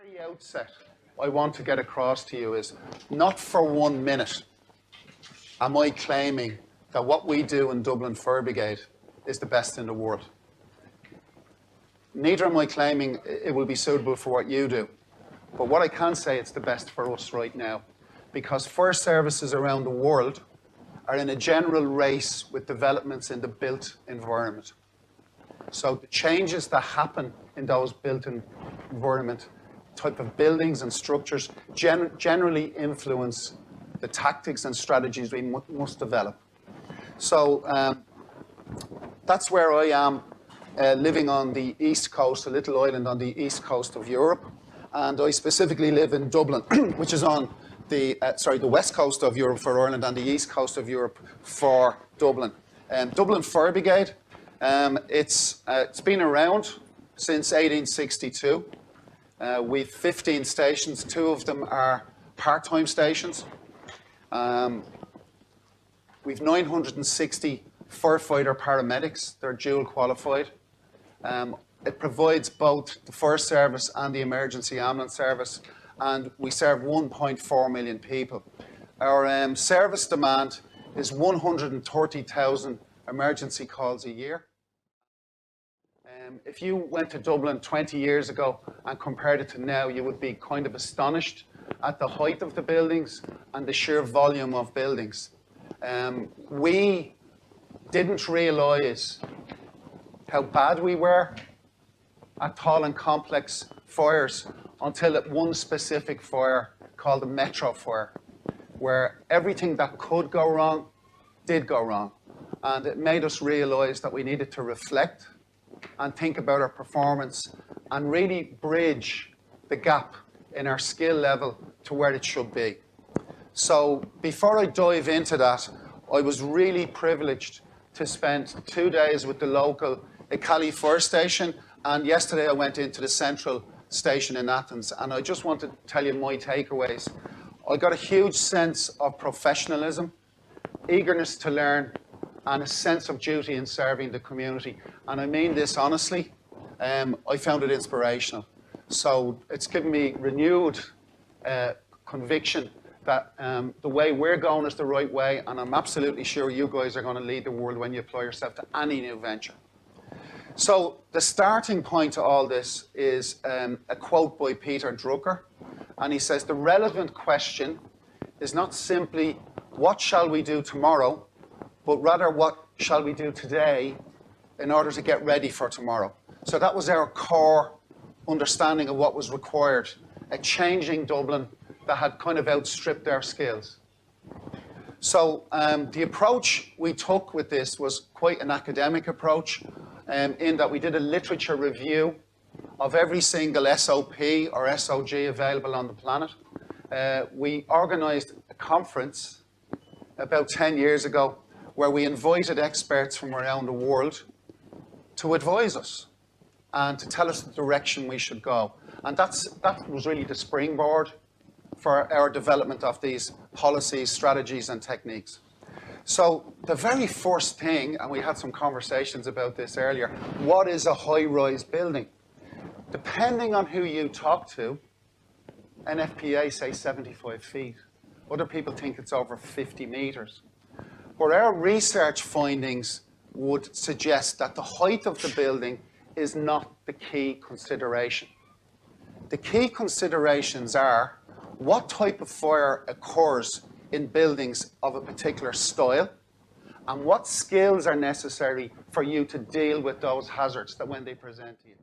very outset, I want to get across to you is, not for 1 minute am I claiming that what we do in Dublin Fire Brigade is the best in the world. Neither am I claiming it will be suitable for what you do. But what I can say, it's the best for us right now, because fire services around the world are in a general race with developments in the built environment. So the changes that happen in those built environment, type of buildings and structures, generally influence the tactics and strategies we must develop. So that's where I am, living on the east coast, a little island on the east coast of Europe. And I specifically live in Dublin, which is on the west coast of Europe for Ireland and the east coast of Europe for Dublin. Dublin Fire Brigade, it's been around since 1862. We've 15 stations. 2 of them are part-time stations. We've 960 firefighter paramedics. They're dual qualified. It provides both the fire service and the emergency ambulance service, and we serve 1.4 million people. Our service demand is 130,000 emergency calls a year. If you went to Dublin 20 years ago and compared it to now, you would be kind of astonished at the height of the buildings and the sheer volume of buildings. We didn't realise how bad we were at tall and complex fires until at one specific fire called the Metro Fire, where everything that could go wrong did go wrong. And it made us realise that we needed to reflect and think about our performance and really bridge the gap in our skill level to where it should be. So before I dive into that, I was really privileged to spend 2 days with the local Cali Fire Station, and yesterday I went into the central station in Athens, and I just want to tell you my takeaways. I got a huge sense of professionalism, eagerness to learn, and a sense of duty in serving the community. And I mean this honestly. I found it inspirational. So it's given me renewed conviction that the way we're going is the right way, and I'm absolutely sure you guys are going to lead the world when you apply yourself to any new venture. So the starting point to all this is a quote by Peter Drucker, and he says, the relevant question is not simply what shall we do tomorrow, but rather what shall we do today in order to get ready for tomorrow. So that was our core understanding of what was required, a changing Dublin that had kind of outstripped our skills. So the approach we took with this was quite an academic approach, in that we did a literature review of every single SOP or SOG available on the planet. We organised a conference about 10 years ago where we invited experts from around the world to advise us and to tell us the direction we should go. And that was really the springboard for our development of these policies, strategies, and techniques. So the very first thing, and we had some conversations about this earlier, what is a high-rise building? Depending on who you talk to, NFPA say 75 feet. Other people think it's over 50 meters. But our research findings would suggest that the height of the building is not the key consideration. The key considerations are what type of fire occurs in buildings of a particular style, and what skills are necessary for you to deal with those hazards that when they present to you.